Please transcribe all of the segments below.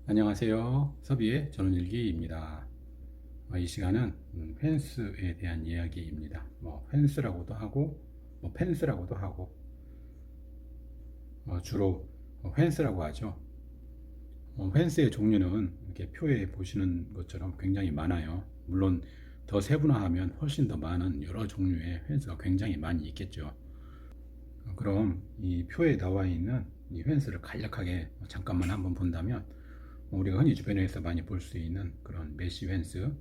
안녕하세요. 서비의 전원일기입니다. 이 시간은 펜스에 대한 이야기입니다. 펜스라고도 하고, 펜스라고도 하고, 주로 펜스라고 하죠. 펜스의 종류는 이렇게 표에 보시는 것처럼 굉장히 많아요. 물론 더 세분화하면 훨씬 더 많은 여러 종류의 펜스가 굉장히 많이 있겠죠. 그럼 이 표에 나와 있는 이 펜스를 간략하게 잠깐만 한번 본다면, 우리가 흔히 주변에서 많이 볼 수 있는 그런 메쉬 펜스,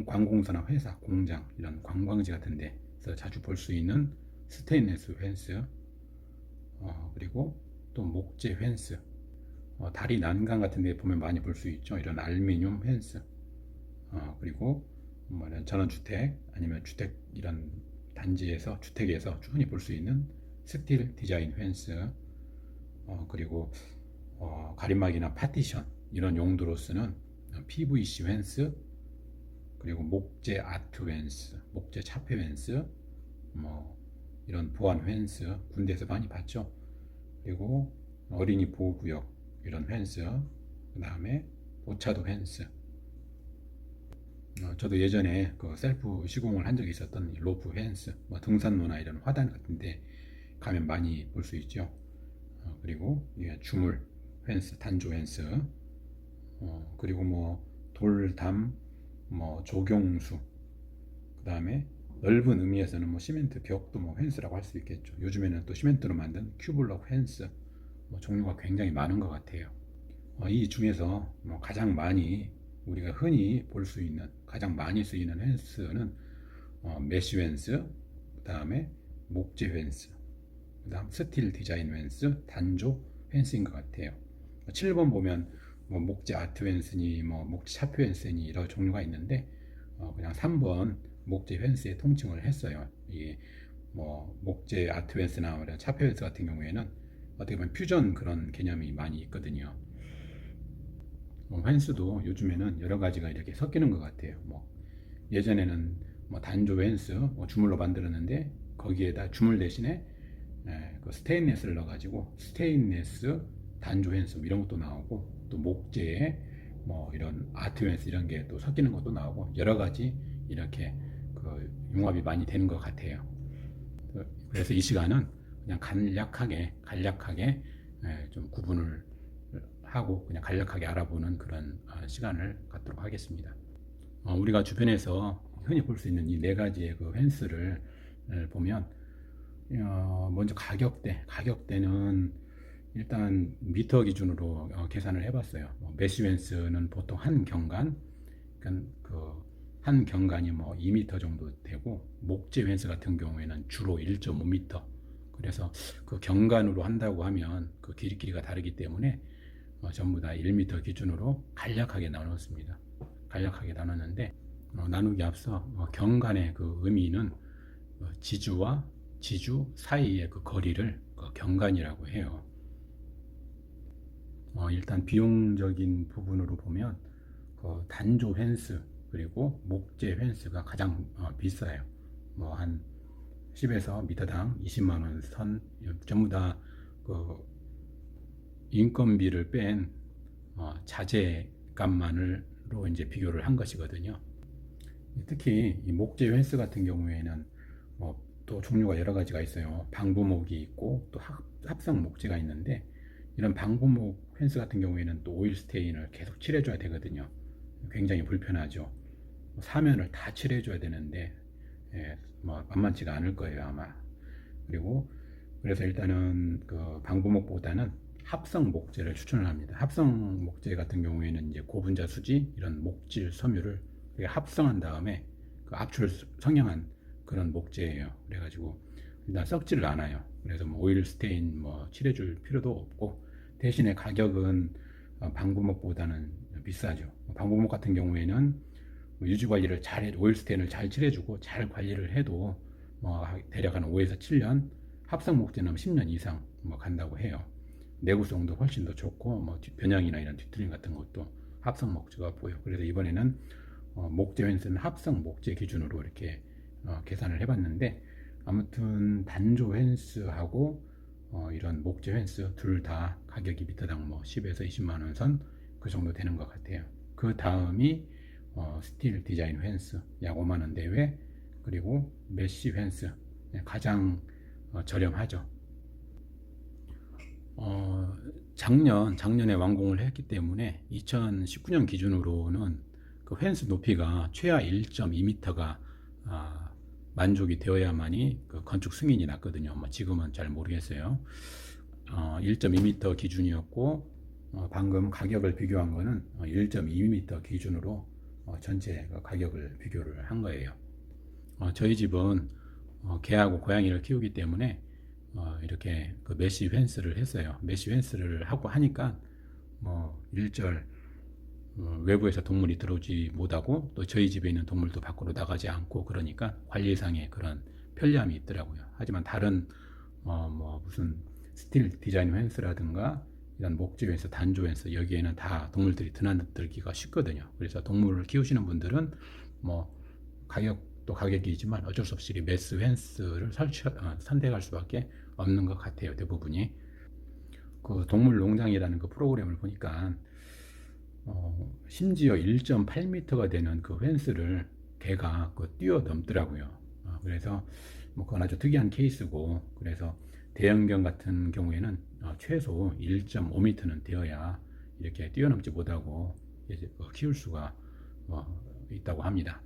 관공서나 회사, 공장 이런 관광지 같은 데서 자주 볼 수 있는 스테인레스 펜스, 그리고 또 목재 펜스, 다리 난간 같은 데 보면 많이 볼 수 있죠. 이런 알루미늄 펜스, 그리고 이런 전원주택 아니면 주택 이런 단지에서 주택에서 흔히 볼 수 있는 스틸 디자인 펜스, 그리고 가림막이나 파티션 이런 용도로 쓰는 PVC 펜스, 그리고 목재 아트 펜스, 목재 차폐 펜스, 이런 보안 펜스 군대에서 많이 봤죠. 그리고 어린이 보호구역 이런 펜스, 그 다음에 오차도 펜스. 저도 예전에 그 셀프 시공을 한 적이 있었던 로프 펜스, 등산로나 이런 화단 같은데 가면 많이 볼 수 있죠. 그리고 주물 펜스, 단조 펜스, 그리고 돌담, 조경수, 그 다음에 넓은 의미에서는 시멘트 벽도 펜스라고 할 수 있겠죠. 요즘에는 또 시멘트로 만든 큐블럭 펜스, 종류가 굉장히 많은 것 같아요. 이 중에서 가장 많이 우리가 흔히 볼 수 있는, 가장 많이 쓰이는 펜스는 메쉬 펜스, 그 다음에 목재 펜스, 그 다음 스틸 디자인 펜스, 단조 펜스인 것 같아요. 7번 보면 목재 아트 펜스니 목재 차표 펜스니 여러 종류가 있는데, 그냥 3번 목재 펜스에 통칭을 했어요. 이게 목재 아트 펜스나 차표 펜스 같은 경우에는 어떻게 보면 퓨전 그런 개념이 많이 있거든요. 펜스도 요즘에는 여러 가지가 이렇게 섞이는 것 같아요. 예전에는 단조 펜스 주물로 만들었는데 거기에다 주물 대신에 그 스테인레스를 넣어가지고 스테인레스 단조 펜스 이런 것도 나오고, 또 목재에 이런 아트 펜스 이런 게 또 섞이는 것도 나오고, 여러 가지 이렇게 그 융합이 많이 되는 것 같아요. 그래서 이 시간은 그냥 간략하게 좀 구분을 하고 그냥 간략하게 알아보는 그런 시간을 갖도록 하겠습니다. 우리가 주변에서 흔히 볼 수 있는 이 네 가지의 그 펜스를 보면, 먼저 가격대는 일단 미터 기준으로 계산을 해봤어요. 메쉬 펜스는 보통 한 경간, 그러니까 그한 경간이 2m 정도 되고, 목재 펜스 같은 경우에는 주로 1.5m. 그래서 그 경간으로 한다고 하면 그 길이가 다르기 때문에 전부 다 1m 기준으로 간략하게 나눴습니다. 간략하게 나눴는데, 나누기 앞서 경간의 그 의미는 지주와 지주 사이의 그 거리를 경간이라고 해요. 일단 비용적인 부분으로 보면 그 단조 펜스 그리고 목재 펜스가 가장 비싸요. 한 10에서 미터당 20만 원 선, 전부 다 그 인건비를 뺀 자재값만으로 이제 비교를 한 것이거든요. 특히 이 목재 펜스 같은 경우에는 또 종류가 여러 가지가 있어요. 방부목이 있고 또 합성 목재가 있는데, 이런 방부목 펜스 같은 경우에는 또 오일 스테인을 계속 칠해줘야 되거든요. 굉장히 불편하죠. 사면을 다 칠해줘야 되는데 만만치가 않을 거예요 아마. 그리고 그래서 일단은 그 방부목보다는 합성 목재를 추천을 합니다. 합성 목재 같은 경우에는 이제 고분자 수지 이런 목질 섬유를 합성한 다음에 그 압출 성형한 그런 목재예요. 그래가지고 일단 썩지를 않아요. 그래서 오일 스테인 칠해줄 필요도 없고, 대신에 가격은 방부목보다는 비싸죠. 방부목 같은 경우에는 유지 관리를 오일 스테인을 잘 칠해주고 잘 관리를 해도 대략 한 5에서 7년, 합성 목재는 10년 이상 간다고 해요. 내구성도 훨씬 더 좋고, 변형이나 이런 뒤틀림 같은 것도 합성 목재가 보여. 그래서 이번에는 목재 펜스는 합성 목재 기준으로 이렇게 계산을 해봤는데, 아무튼 단조 펜스하고 이런 목재 펜스 둘 다 가격이 미터당 뭐 10에서 20만 원 선 그 정도 되는 것 같아요. 그 다음이 스틸 디자인 펜스 약 5만 원 내외, 그리고 메쉬 펜스 가장 저렴하죠. 작년에 완공을 했기 때문에 2019년 기준으로는 그 펜스 높이가 최하 1.2m가 만족이 되어야만이 그 건축 승인이 났거든요. 뭐 지금은 잘 모르겠어요. 1.2m 기준이었고, 방금 가격을 비교한 거는 1.2m 기준으로 전체 가격을 비교를 한 거예요. 저희 집은 개하고 고양이를 키우기 때문에 이렇게 그 메쉬 펜스를 했어요. 메쉬 펜스를 하고 하니까 뭐 일절 외부에서 동물이 들어오지 못하고, 또 저희 집에 있는 동물도 밖으로 나가지 않고, 그러니까 관리상의 그런 편리함이 있더라고요. 하지만 다른 뭐 무슨 스틸 디자인 펜스라든가 이런 목재 펜스, 단조 펜스, 여기에는 다 동물들이 드나들기가 쉽거든요. 그래서 동물을 키우시는 분들은 뭐 가격도 가격이지만 어쩔 수 없이 메쉬 펜스를 선택할 수밖에 없는 것 같아요. 대부분이. 그 동물 농장이라는 그 프로그램을 보니까 심지어 1.8m가 되는 그 펜스를 개가 뛰어넘더라고요. 그래서 뭐 그건 아주 특이한 케이스고, 그래서 대형견 같은 경우에는 최소 1.5m는 되어야 이렇게 뛰어넘지 못하고 이제 키울 수가 있다고 합니다.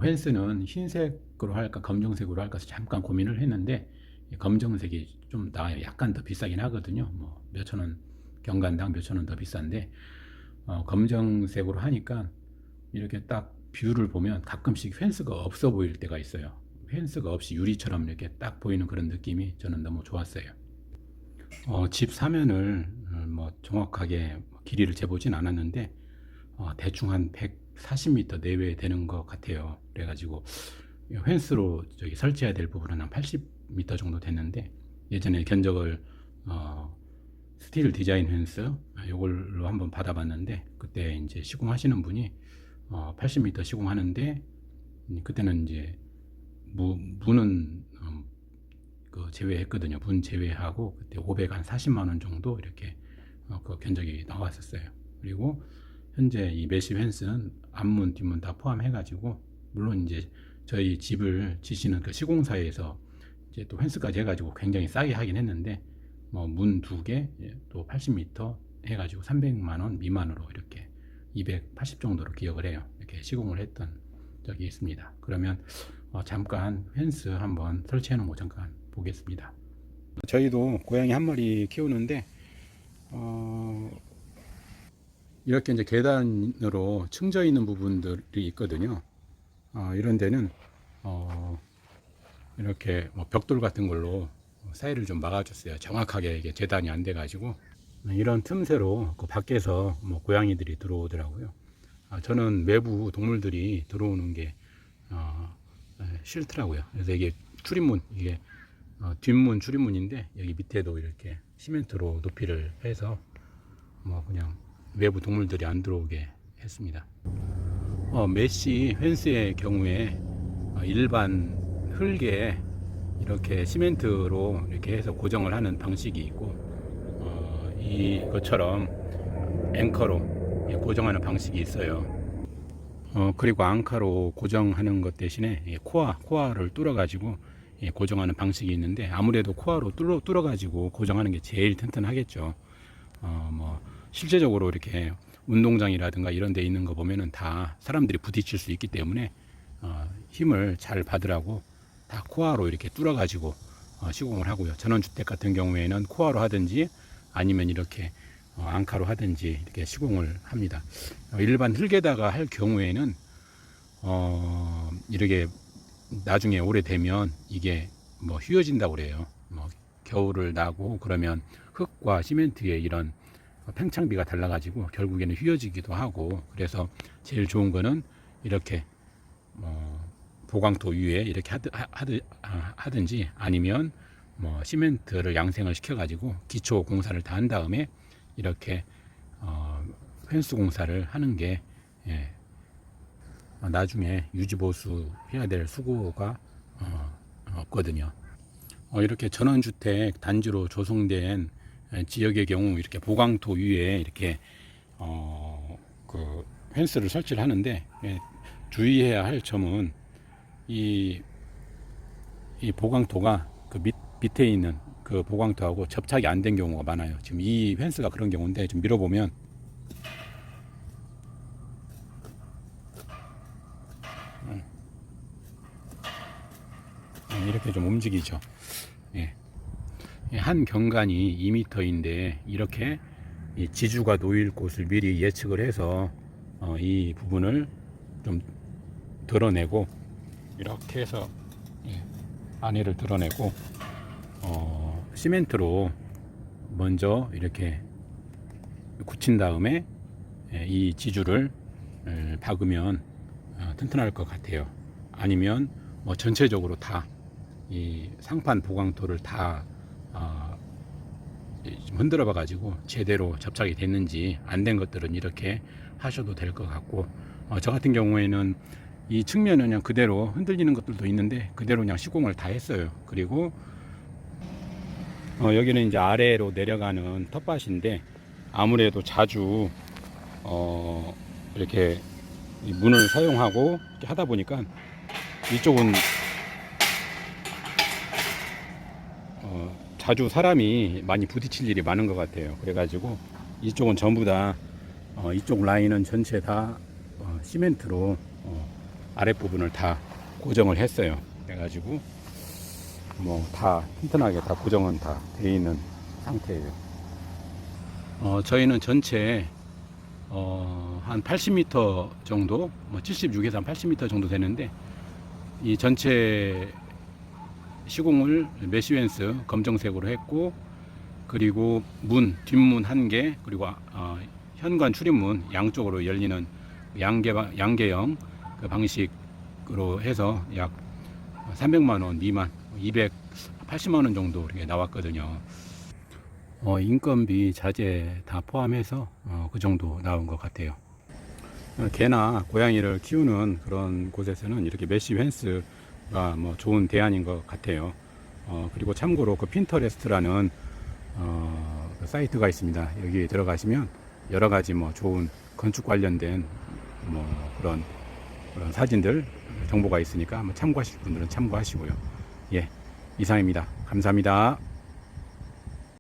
펜스는 흰색으로 할까 검정색으로 할까 잠깐 고민을 했는데, 검정색이 좀 나아요. 약간 더 비싸긴 하거든요. 뭐 몇천 원, 경간당 몇천 원 더 비싼데, 검정색으로 하니까 이렇게 딱 뷰를 보면 가끔씩 펜스가 없어 보일 때가 있어요. 펜스가 없이 유리처럼 이렇게 딱 보이는 그런 느낌이 저는 너무 좋았어요. 집 사면을 뭐 정확하게 길이를 재보진 않았는데 대충 한 140m 내외 되는 것 같아요. 그래가지고 펜스로 저기 설치해야 될 부분은 한 80m 정도 됐는데, 예전에 견적을 스틸 디자인 펜스 이걸로 한번 받아봤는데, 그때 이제 시공하시는 분이 80m 시공하는데, 그때는 이제 문은 그 제외했거든요. 문 제외하고 그때 540만 원 정도 이렇게 그 견적이 나왔었어요. 그리고 현재 이 메쉬 펜스는 앞문 뒷문 다 포함해가지고, 물론 이제 저희 집을 지시는 그 시공사에서 이제 또 펜스까지 해가지고 굉장히 싸게 하긴 했는데, 뭐 문 2개 또 80m 해가지고 300만 원 미만으로 이렇게 280 정도로 기억을 해요. 이렇게 시공을 했던 적이 있습니다. 그러면 잠깐 펜스 한번 설치해 놓은 거 잠깐 보겠습니다. 저희도 고양이 한 마리 키우는데 이렇게 이제 계단으로 층져 있는 부분들이 있거든요. 이런 데는 이렇게 뭐 벽돌 같은 걸로 사이를 좀 막아줬어요. 정확하게 이게 재단이 안 돼가지고. 이런 틈새로 그 밖에서 뭐 고양이들이 들어오더라고요. 저는 외부 동물들이 들어오는 게 싫더라고요. 그래서 이게 출입문, 이게 뒷문 출입문인데, 여기 밑에도 이렇게 시멘트로 높이를 해서 뭐 그냥 외부 동물들이 안 들어오게 했습니다. 메쉬 펜스의 경우에 일반 흙에 이렇게 시멘트로 이렇게 해서 고정을 하는 방식이 있고, 이것처럼 앵커로 고정하는 방식이 있어요. 그리고 앙카로 고정하는 것 대신에 코어를 뚫어 가지고 고정하는 방식이 있는데, 아무래도 코어로 뚫어 가지고 고정하는 게 제일 튼튼하겠죠. 뭐 실제적으로 이렇게 운동장이라든가 이런 데 있는 거 보면은 다 사람들이 부딪힐 수 있기 때문에 힘을 잘 받으라고 다 코어로 이렇게 뚫어 가지고 시공을 하고요. 전원주택 같은 경우에는 코어로 하든지 아니면 이렇게 앙카로 하든지 이렇게 시공을 합니다. 일반 흙에다가 할 경우에는 이렇게 나중에 오래되면 이게 뭐 휘어진다고 그래요. 뭐 겨울을 나고 그러면 흙과 시멘트의 이런 팽창비가 달라가지고 결국에는 휘어지기도 하고, 그래서 제일 좋은 거는 이렇게 보강토 위에 이렇게 하든지 아니면 뭐 시멘트를 양생을 시켜가지고 기초 공사를 다 한 다음에 이렇게 펜스 공사를 하는 게 나중에 유지보수 해야 될 수고가 없거든요. 이렇게 전원주택 단지로 조성된 지역의 경우 이렇게 보강토 위에 이렇게 그 펜스를 설치를 하는데, 주의해야 할 점은 이 보강토가 그 밑에 있는 그 보강토하고 접착이 안 된 경우가 많아요. 지금 이 펜스가 그런 경우인데, 좀 밀어보면 이렇게 좀 움직이죠. 예. 한 경관이 2m인데 이렇게 지주가 놓일 곳을 미리 예측을 해서 이 부분을 좀 드러내고, 이렇게 해서 안에를 드러내고 시멘트로 먼저 이렇게 굳힌 다음에 이 지주를 박으면 튼튼할 것 같아요. 아니면 뭐 전체적으로 다 이 상판 보강토를 다 흔들어 봐 가지고 제대로 접착이 됐는지 안 된 것들은 이렇게 하셔도 될 것 같고, 저 같은 경우에는 이 측면은 그냥 그대로 흔들리는 것들도 있는데 그대로 그냥 시공을 다 했어요. 그리고 여기는 이제 아래로 내려가는 텃밭인데, 아무래도 자주 이렇게 문을 사용하고 이렇게 하다 보니까 이쪽은 자주 사람이 많이 부딪힐 일이 많은 것 같아요. 그래가지고 이쪽은 전부 다 이쪽 라인은 전체 다 시멘트로 아랫부분을 다 고정을 했어요. 그래가지고 뭐 다 튼튼하게 다 고정은 다 되어 있는 상태예요. 저희는 전체 한 80m 정도, 뭐 76에서 한 80m 정도 되는데, 이 전체 시공을 메쉬웬스 검정색으로 했고, 그리고 뒷문 1개, 그리고 현관 출입문 양쪽으로 열리는 양계형 그 방식으로 해서 약 300만원 미만, 280만원 정도 이렇게 나왔거든요. 인건비, 자재 다 포함해서 그 정도 나온 것 같아요. 개나 고양이를 키우는 그런 곳에서는 이렇게 메쉬 펜스가 뭐 좋은 대안인 것 같아요. 그리고 참고로 그 핀터레스트라는 그 사이트가 있습니다. 여기 들어가시면 여러 가지 뭐 좋은 건축 관련된 뭐 그런 사진들, 정보가 있으니까 한번 참고하실 분들은 참고하시고요. 예, 이상입니다. 감사합니다.